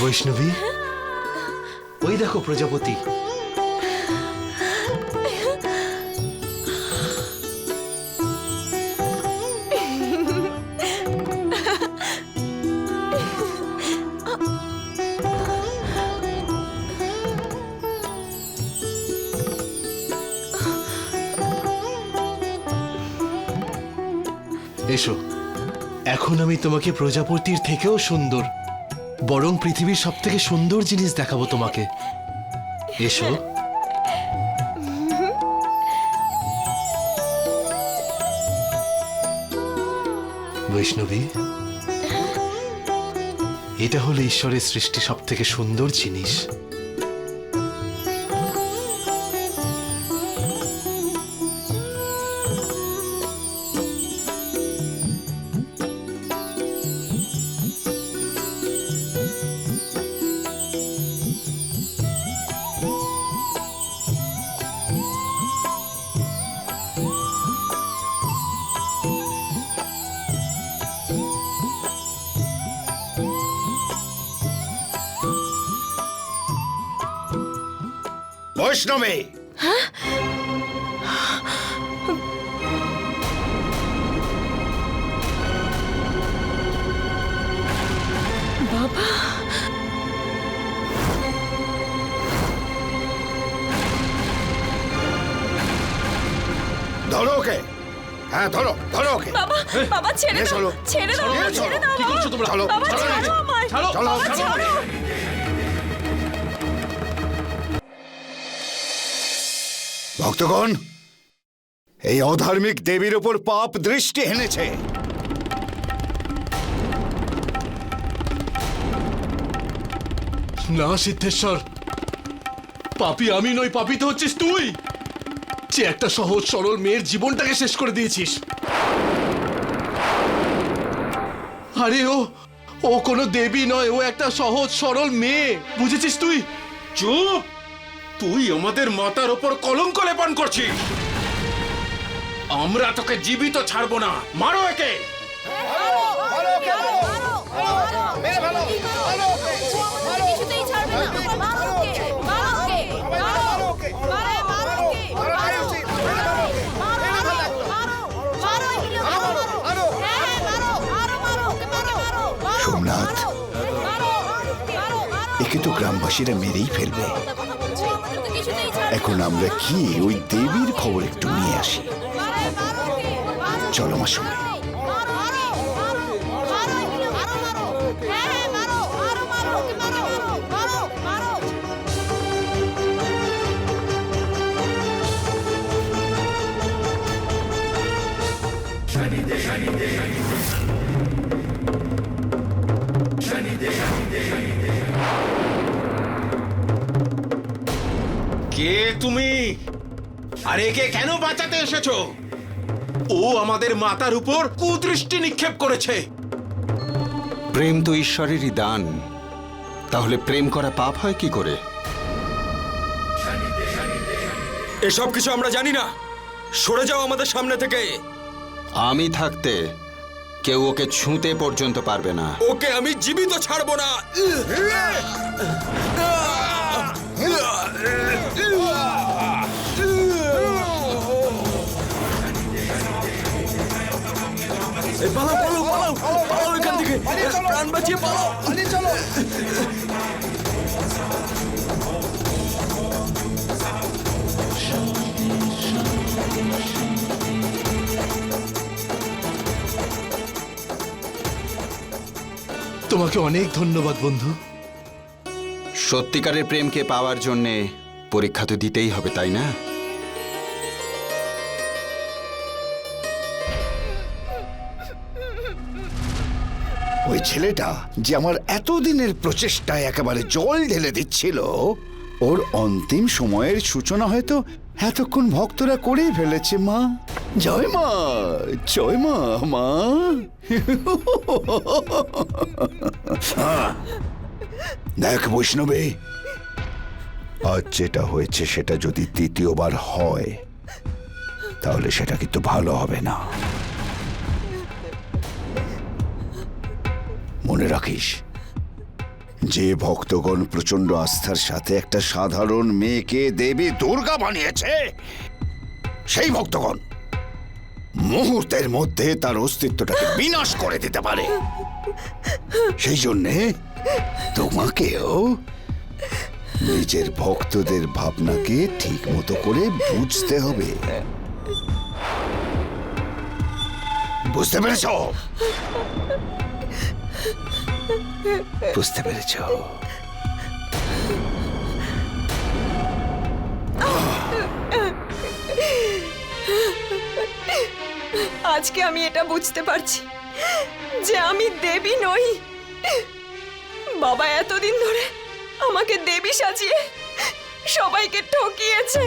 বৈষ্ণবী, ওই দেখো প্রজাপতি। এসো, এখন আমি তোমাকে প্রজাপতির থেকেও সুন্দর, বরং পৃথিবীর সব থেকে সুন্দর জিনিস দেখাবো তোমাকে। এসো। বৈষ্ণবী, এটা হলো ঈশ্বরের সৃষ্টি সব থেকে সুন্দর জিনিস। বৈষ্ণবে, বাবা, ধরো ওকে। হ্যাঁ, ধরো ধরো ওকে। বাবা, বাবা ছেড়ে নিয়ে দাও, চলো। ছেড়ে দাও, নিয়ে ছেড়ে চলো। দাও, কি করছো তোমরা? চলো, বাবা চলো, ছাড়ো আমায়, ছাড়ো, চলো, বাবা চলো। ছাড়ো। ভক্তগণ, এই অধার্মিক দেবীর ওপর পাপ দৃষ্টি এনেছে। না সিদ্ধেশ্বর, পাপী আমি নই, পাপী তো হচ্ছিস তুই, যে একটা সহজ সরল মেয়ের জীবনটাকে শেষ করে দিয়েছিস। আরে ও কোনো দেবী নয়, ও একটা সহজ সরল মেয়ে, বুঝেছিস তুই? চুপ! তুই আমাদের মাতার ওপর কলঙ্ক লেপন করছিস। আমরা তোকে জীবিত ছাড়বো না। মারো একে। সোমনাথ, একে তো গ্রামবাসীরা মেরেই ফেলবে। এখন আমরা কি ওই দেবীর খবর একটু নিয়ে আসি। চলো আমার সঙ্গে। কে তুমি? আর একে কেন বাঁচাতে এসেছো? ও আমাদের মাতার উপর কুদৃষ্টি নিক্ষেপ করেছে। প্রেম তো ঈশ্বরেরই দান, তাহলে প্রেম করা পাপ হয় কি করে? এসব কিছু আমরা জানি না, সরে যাও আমাদের সামনে থেকে। আমি থাকতে কেউ ওকে ছুঁতে পর্যন্ত পারবে না। ওকে আমি জীবিত ছাড়বো না। পালাও পালাও পালাও পালাও এখান থেকে, প্রাণ বাঁচিয়ে পালাও। তোমাকে অনেক ধন্যবাদ বন্ধু। সত্যিকারের প্রেমকে পাওয়ার জন্যে পরীক্ষা তো দিতেই হবে, তাই না? ওই ছেলেটা যে আমার এতদিনের প্রচেষ্টায় একেবারে জল ঢেলে দিচ্ছিল, ওর অন্তিম সময়ের সূচনা হয়তো এতক্ষণ ভক্তরা করেই ফেলেছে। মা, জয় মা, জয় মা, মা। দেখ বৈষ্ণবে, আজ যেটা হয়েছে সেটা যদি দ্বিতীয়বার হয় তাহলে সেটা কিন্তু ভালো হবে না। মনে রাখিস, যে ভক্তগণ প্রচন্ড আস্থার সাথে একটা সাধারণ মেয়েকে দেবী দুর্গা বানিয়েছে, সেই ভক্তগণ মুহূর্তের মধ্যে তার অস্তিত্বটাকে বিনাশ করে দিতে পারে। সেই জন্যে তোমাকেও নিজের ভক্তদের ভাবনাকে ঠিক মতো করে বুঝতে হবে। বুঝতে পেরেছ? বুঝতে পেরেছ? আজকে আমি এটা বুঝতে পারছি যে আমি দেবী নই, বাবা এতদিন ধরে আমাকে দেবী সাজিয়ে সবাইকে ঠকিয়েছে।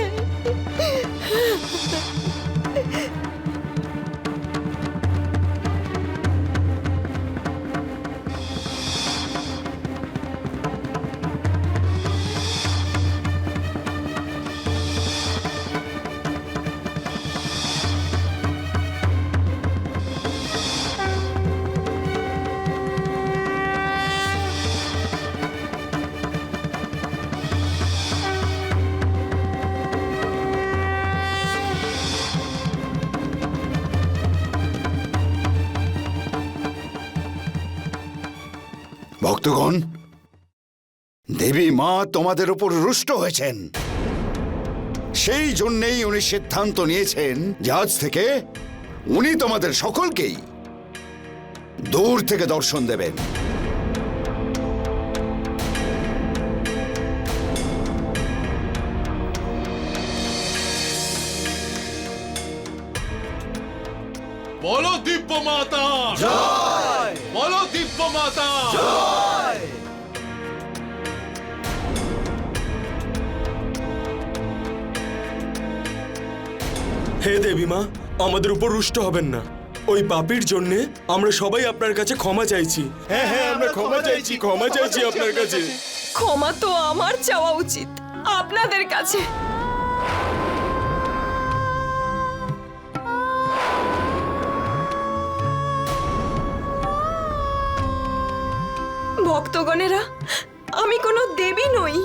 ভক্তগণ, দেবী মা তোমাদের উপর রুষ্ট হয়েছেন। সেই জন্যেই উনি সিদ্ধান্ত নিয়েছেন যে আজ থেকে উনি তোমাদের সকলকেই দূর থেকে দর্শন দেবেন। বলো দিব্য মাতা জয়, বলো দিব্য মাতা জয়। হে দেবী মা, আমাদের উপর রুষ্ট হবেন না। ওই পাপীর জন্য আমরা সবাই আপনার কাছে ক্ষমা চাইছি। হ্যাঁ হ্যাঁ, আমরা ক্ষমা চাইছি আপনার কাছে। ক্ষমা তো আমার চাওয়া উচিত, আপনাদের কাছে। ভক্তগণেরা, আমি কোনো দেবী নই,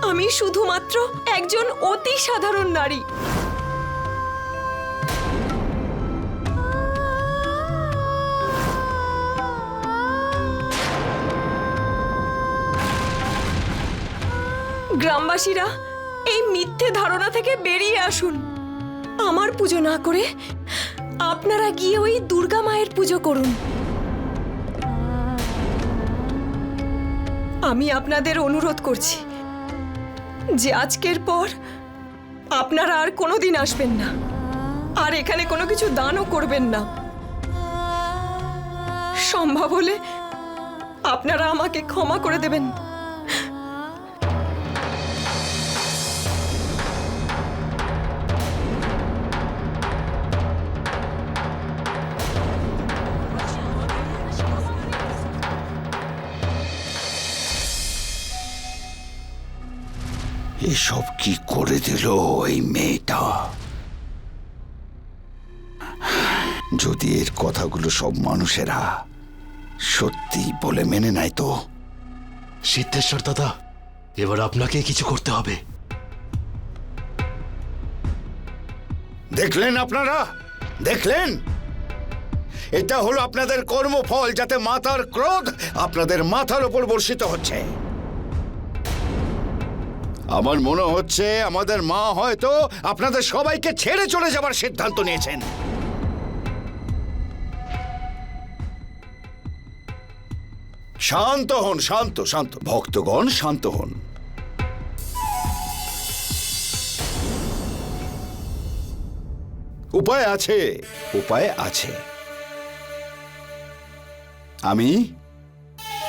আমি শুধুমাত্র একজন অতি সাধারণ নারী। গ্রামবাসীরা এই মিথ্যে ধারণা থেকে বেরিয়ে আসুন। আমার পুজো না করে আপনারা গিয়ে ওই দুর্গা মায়ের পুজো করুন। আমি আপনাদের অনুরোধ করছি যে আজকের পর আপনারা আর কোনোদিন আসবেন না, আর এখানে কোনো কিছু দানও করবেন না। সম্ভব হলে আপনারা আমাকে ক্ষমা করে দেবেন। এসব কি করে দিল এই মেয়েটা? যদি এর কথাগুলো সব মানুষেরা সত্যি বলে মেনে নেয় তো? সিদ্ধেশ্বর দাদা, এবার আপনাকে কিছু করতে হবে। দেখলেন আপনারা, দেখলেন? এটা হলো আপনাদের কর্মফল, যাতে মাতার ক্রোধ আপনাদের মাথার উপর বর্ষিত হচ্ছে। আমার মনে হচ্ছে আমাদের মা হয়তো আপনাদের সবাইকে ছেড়ে চলে যাবার সিদ্ধান্ত নিয়েছেন। শান্ত হন, শান্ত শান্ত ভক্তগণ, শান্ত হন। উপায় আছে, উপায় আছে।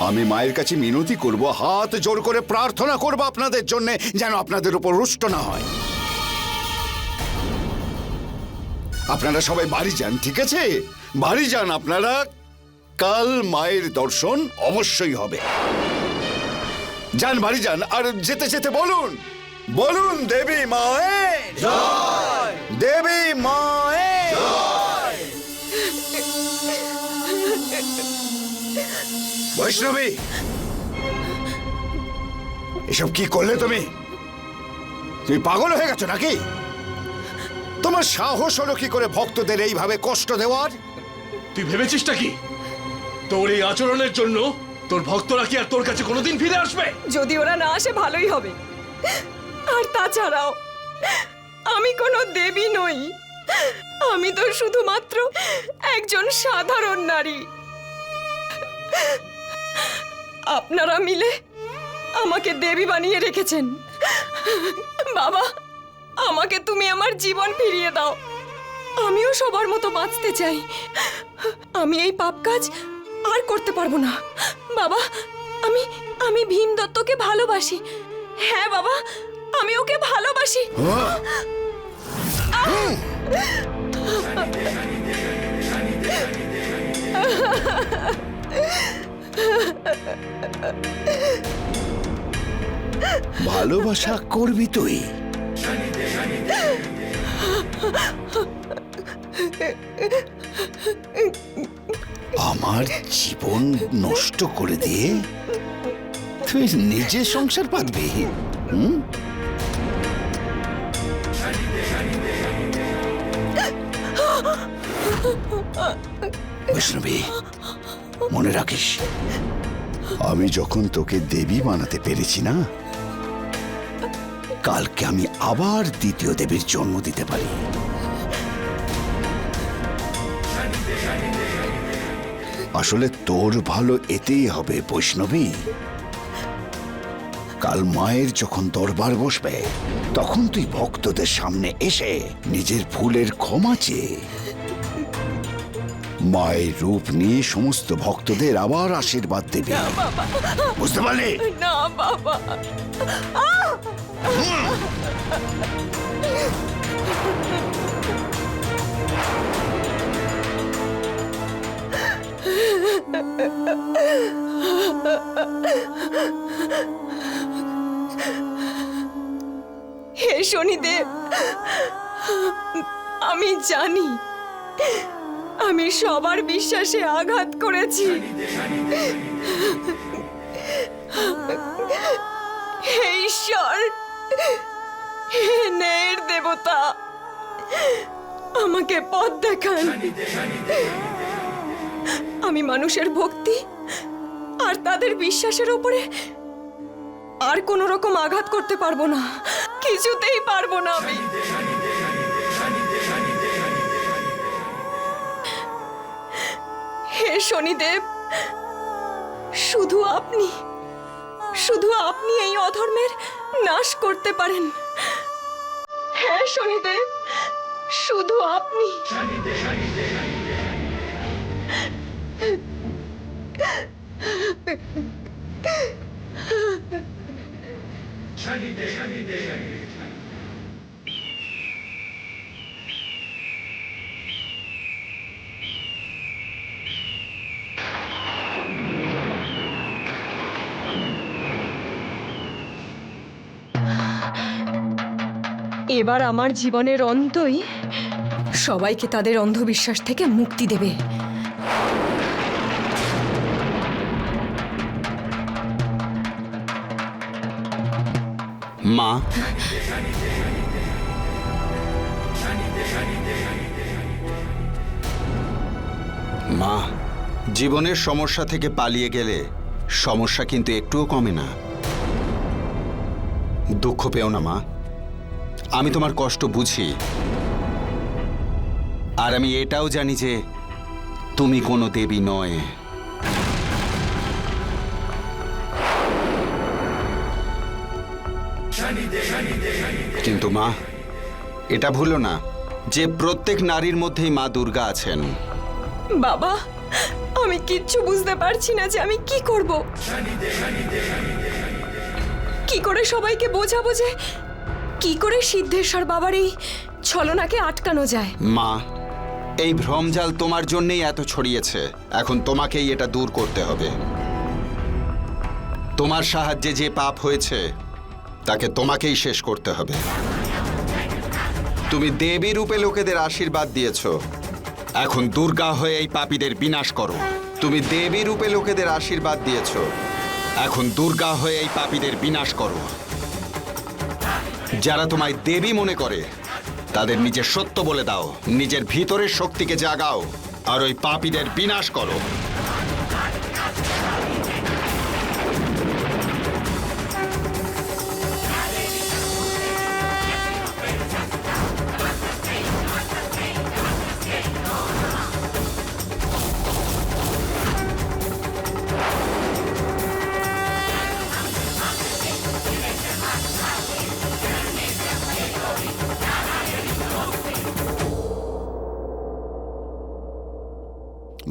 আমি মায়ের কাছে মিনতি করব, হাত জোর করে প্রার্থনা করব আপনাদের জন্য, যেন আপনাদের উপর রুষ্ট না হয়। আপনারা সবাই বাড়ি যান, ঠিক আছে? বাড়ি যান আপনারা। কাল মায়ের দর্শন অবশ্যই হবে। যান, বাড়ি যান। আর যেতে যেতে বলুন, বলুন দেবী মায়ের জয়, দেবী মায়ের জয়। বৈষ্ণবী, এসব কি করলে তুমি? তুমি পাগল হয়ে গেছো নাকি? তোমার সাহস হলো কি করে ভক্তদের এইভাবে কষ্ট দেওয়ার? তুই ভেবেছিসটা কি তোর এই আচরণের জন্য তোর ভক্তরা কি আর তোর কাছে কোনোদিন ফিরে আসবে? যদি ওরা না আসে ভালোই হবে। আর তাছাড়াও আমি কোনো দেবী নই, আমি তো শুধুমাত্র একজন সাধারণ নারী। আপনারা মিলে আমাকে দেবী বানিয়ে রেখেছেন। বাবা, আমাকে তুমি আমার জীবন ফিরিয়ে দাও। আমিও সবার মতো বাঁচতে চাই। আমি এই পাপ কাজ আর করতে পারবো না। বাবা, আমি আমি ভীম দত্তকে ভালোবাসি। হ্যাঁ বাবা, আমি ওকে ভালোবাসি। ভালোবাসা করবি তুই? আমার জীবন নষ্ট করে দিয়ে তুই নিজে সংসার পাতবি? বৈষ্ণবী, মনে রাখিস, আমি যখন তোকে দেবী বানাতে পেরেছি না, কালকে আমি আবার দ্বিতীয় দেবীর জন্ম দিতে পারি। আসলে তোর ভালো এতেই হবে বৈষ্ণবী। কাল মায়ের যখন দরবার বসবে, তখন তুই ভক্তদের সামনে এসে নিজের ভুলের ক্ষমা চেয়ে মায়ের রূপ নিয়ে সমস্ত ভক্তদের আবার আশীর্বাদ দেবে। বুঝতে পারলি? না বাবা। হে শনিদেব, আমি জানি আমি সবার বিশ্বাসে আঘাত করেছি। হে ঈশ্বর, হে ন্যায়ের দেবতা, আমাকে পথ দেখান। আমি মানুষের ভক্তি আর তাদের বিশ্বাসের উপরে আর কোন রকম আঘাত করতে পারবো না, কিছুতেই পারবো না আমি। হে শনিদেব, শুধু আপনি এই অধর্মের নাশ করতে পারেন। হে শনিদেব, শুধু আপনি। এবার আমার জীবনের অন্তই সবাইকে তাদের অন্ধবিশ্বাস থেকে মুক্তি দেবে। মা, মা, জীবনের সমস্যা থেকে পালিয়ে গেলে সমস্যা কিন্তু একটুও কমে না। দুঃখ পেও না মা, আমি তোমার কষ্ট বুঝি। আর আমি এটাও জানি যে তুমি কোনো দেবী নয়। কিন্তু মা, এটা ভুলো না যে প্রত্যেক নারীর মধ্যেই মা দুর্গা আছেন। বাবা, আমি কিচ্ছু বুঝতে পারছি না যে আমি কি করব। কি করে সবাইকে বোঝাবো যে কি করে সিদ্ধেশ্বর বাবার এই ছলনাকে আটকানো যায়। মা, এই ভ্রমজাল তোমার জন্যই এত ছড়িয়েছে। এখন তোমাকেই এটা দূর করতে হবে। তোমার সাহায্যে যে পাপ হয়েছে তাকে তোমাকেই শেষ করতে হবে। তুমি দেবী রূপে লোকেদের আশীর্বাদ দিয়েছো, এখন দুর্গা হয়ে এই পাপীদের বিনাশ করো। তুমি দেবী রূপে লোকেদের আশীর্বাদ দিয়েছো, এখন দুর্গা হয়ে এই পাপীদের বিনাশ করো। যারা তোমায় দেবী মনে করে তাদের নিজের সত্য বলে দাও, নিজের ভিতরের শক্তিকে জাগাও আর ওই পাপীদের বিনাশ করো।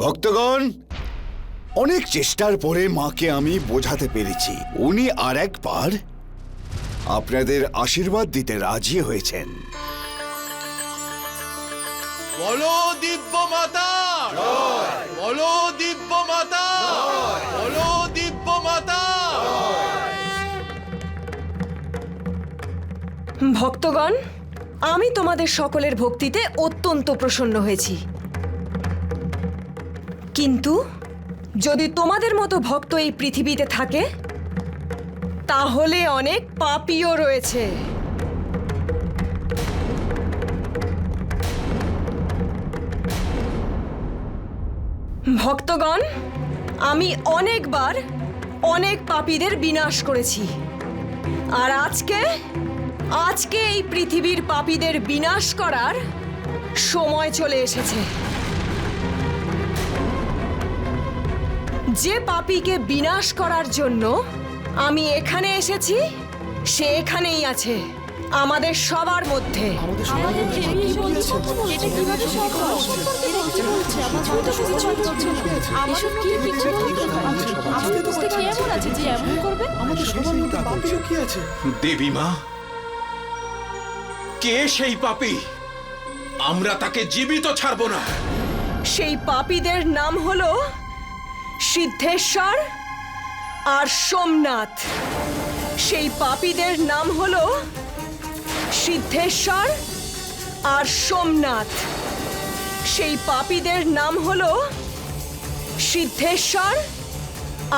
ভক্তগণ, অনেক চেষ্টার পরে মাকে আমি বোঝাতে পেরেছি উনি আর একবার আপনাদের আশীর্বাদ দিতে রাজি হয়েছেন। বলো দিব্য মাতা, বলো দিব্য মাতা, বলো দিব্য মাতা। ভক্তগণ, আমি তোমাদের সকলের ভক্তিতে অত্যন্ত প্রসন্ন হয়েছি, কিন্তু যদি তোমাদের মতো ভক্ত এই পৃথিবীতে থাকে তাহলে অনেক পাপীও রয়েছে। ভক্তগণ, আমি অনেকবার অনেক পাপীদের বিনাশ করেছি, আর আজকে এই পৃথিবীর পাপীদের বিনাশ করার সময় চলে এসেছে। যে পাপীকে বিনাশ করার জন্য আমি এখানে এসেছি সে এখানেই আছে, আমাদের সবার মধ্যে। দেবী মা, কে সেই পাপী? আমরা তাকে জীবিত ছাড়বো না। সেই পাপীদের নাম হলো সিদ্ধেশ্বর আর সোমনাথ। সেই পাপীদের নাম হলো সিদ্ধেশ্বর আর সোমনাথ। সেই পাপীদের নাম হলো সিদ্ধেশ্বর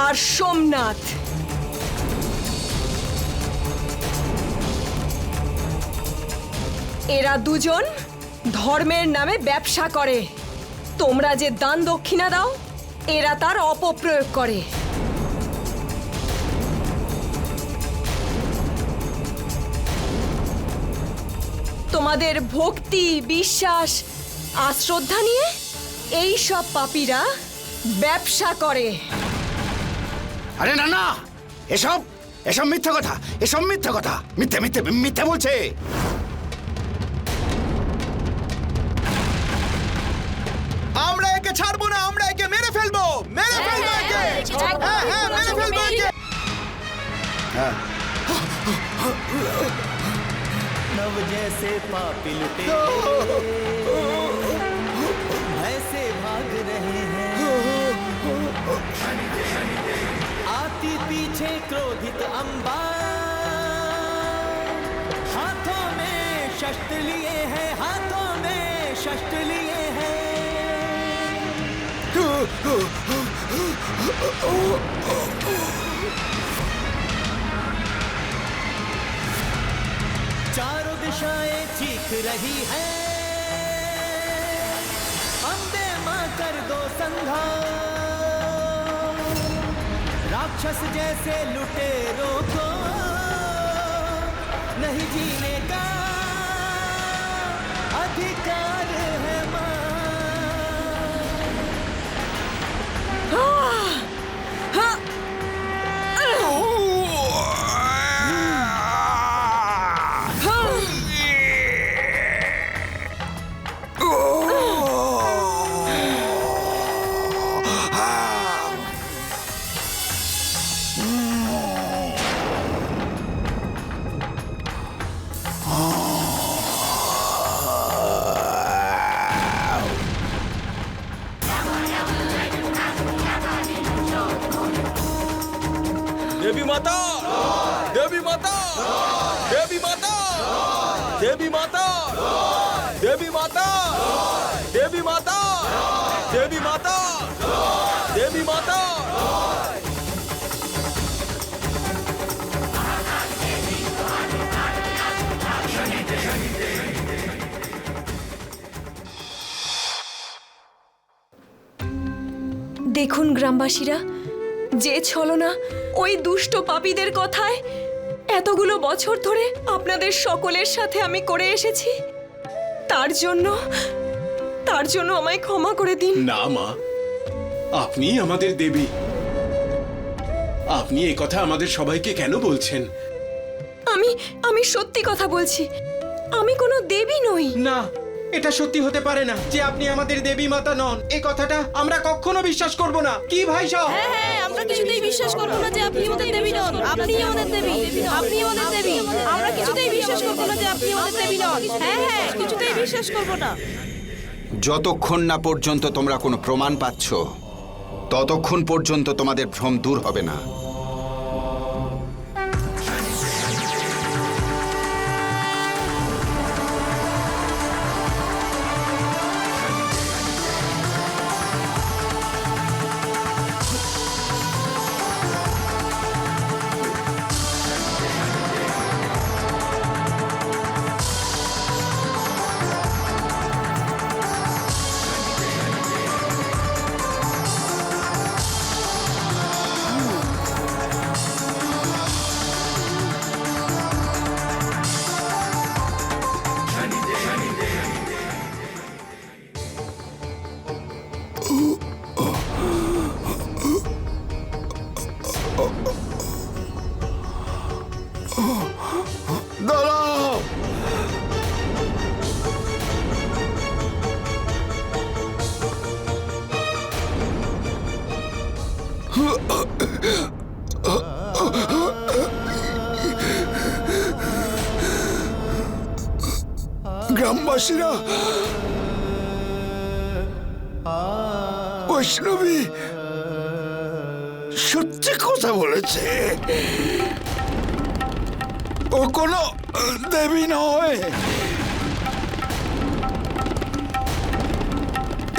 আর সোমনাথ। এরা দুজন ধর্মের নামে ব্যবসা করে। তোমরা যে দান দক্ষিণা দাও এরা তার অপপ্রয়োগ করে। তোমাদের ভক্তি, বিশ্বাস আর শ্রদ্ধা নিয়ে এই সব পাপীরা ব্যবসা করে। আরে না না, এসব এসব মিথ্যে কথা, এসব মিথ্যে কথা, মিথ্যে মিথ্যে মিথ্যে বলছে। আমরা একে ছাড়বো না, আমরা একে মেরে ফেলবো, মেরে ফেলবো একে। হ্যাঁ হ্যাঁ, মেরে ফেলবো একে। नव जैसे पापी लुटे ऐसे भाग रहे हैं, आती पीछे क्रोधित अंबा, हाथों में शस्त्र लिए हैं, हाथों में शस्त्र लिए हैं। चारों दिशाएं चीख रही हैं, अम्बे मां कर दो संहार, राक्षस जैसे लुटेरों को नहीं जीने का अधिकार है मां। देवी माता, देवी माता, देवी माता, देवी माता, देवी माता, देवी माता, देवी माता, देवी माता। দেখুন গ্রামবাসীরা, যে ছলনা ওই দুষ্ট পাপীদের কথায় এতগুলো বছর ধরে আপনাদের সকলের সাথে আমি করে এসেছি, তার জন্য আমায় ক্ষমা করে দিন। না মা, আপনি আমাদের দেবী। আপনি এ কথা আমাদের সবাইকে কেন বলছেন? আমি সত্যি কথা বলছি, আমি কোনো দেবী নই। না, এটা সত্যি হতে পারে না যে আপনি আমাদের দেবী মাতা নন। এই কথাটা আমরা কখনো বিশ্বাস করব না। কি ভাই সব? হ্যাঁ আমরা কিছুতেই বিশ্বাস করব না যে আপনি আমাদের দেবী নন। আপনি আমাদের দেবী, আপনি আমাদের দেবী। আমরা কিছুতেই বিশ্বাস করব না যে আপনি আমাদের দেবী নন। হ্যাঁ কিছুতেই বিশ্বাস করব না। যতক্ষণ না পর্যন্ত তোমরা কোনো প্রমাণ পাচ্ছ ততক্ষণ পর্যন্ত তোমাদের ভ্রম দূর হবে না। দাঁড়াও! গ্রামবাসীরা বৈষ্ণবী সত্যি কথা বলেছে। ও কোনো দেবী নয়।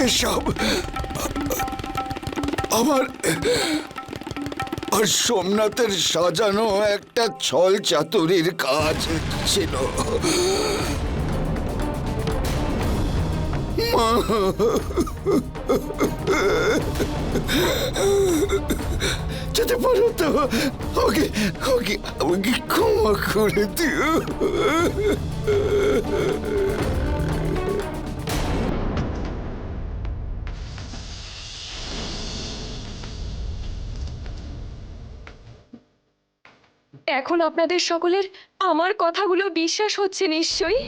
এসব আমার আর সোমনাথের সাজানো একটা ছল চাতুরির কাজ ছিল। যেতে পারো তো ওকে ওকে আমাকে ক্ষমা করে দিও। এখন আপনাদের সকলের আমার কথাগুলো বিশ্বাস হচ্ছে নিশ্চয়ই।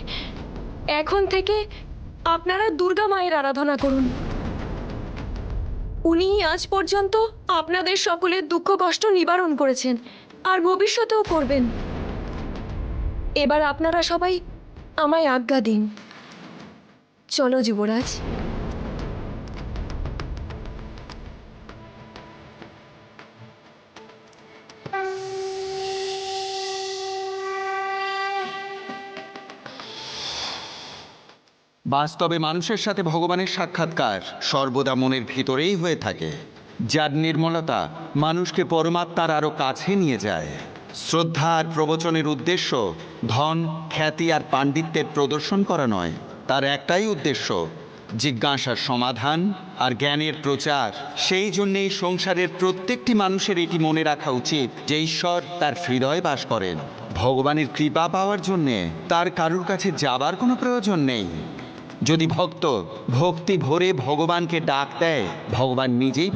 এখন থেকে আপনারা দুর্গা মায়ের আরাধনা করুন। উনি আজ পর্যন্ত আপনাদের সকলের দুঃখ কষ্ট নিবারণ করেছেন আর ভবিষ্যতেও করবেন। এবার আপনারা সবাই আমায় আজ্ঞা দিন। চলো যুবরাজ। বাস্তবে মানুষের সাথে ভগবানের সাক্ষাৎকার সর্বদা মনের ভিতরেই হয়ে থাকে, যার নির্মলতা মানুষকে পরমাত্মার আরও কাছে নিয়ে যায়। শ্রদ্ধা আর প্রবচনের উদ্দেশ্য ধন, খ্যাতি আর পাণ্ডিত্যের প্রদর্শন করা নয়। তার একটাই উদ্দেশ্য, জিজ্ঞাসার সমাধান আর জ্ঞানের প্রচার। সেই জন্যেই সংসারের প্রত্যেকটি মানুষের এটি মনে রাখা উচিত যে ঈশ্বর তার হৃদয়ে বাস করেন। ভগবানের কৃপা পাওয়ার জন্যে তার কারুর কাছে যাবার কোনো প্রয়োজন নেই। যদি ভক্ত ভক্তি ভরে ভগবানকে ডাক দেয়, ভগবান নিজেই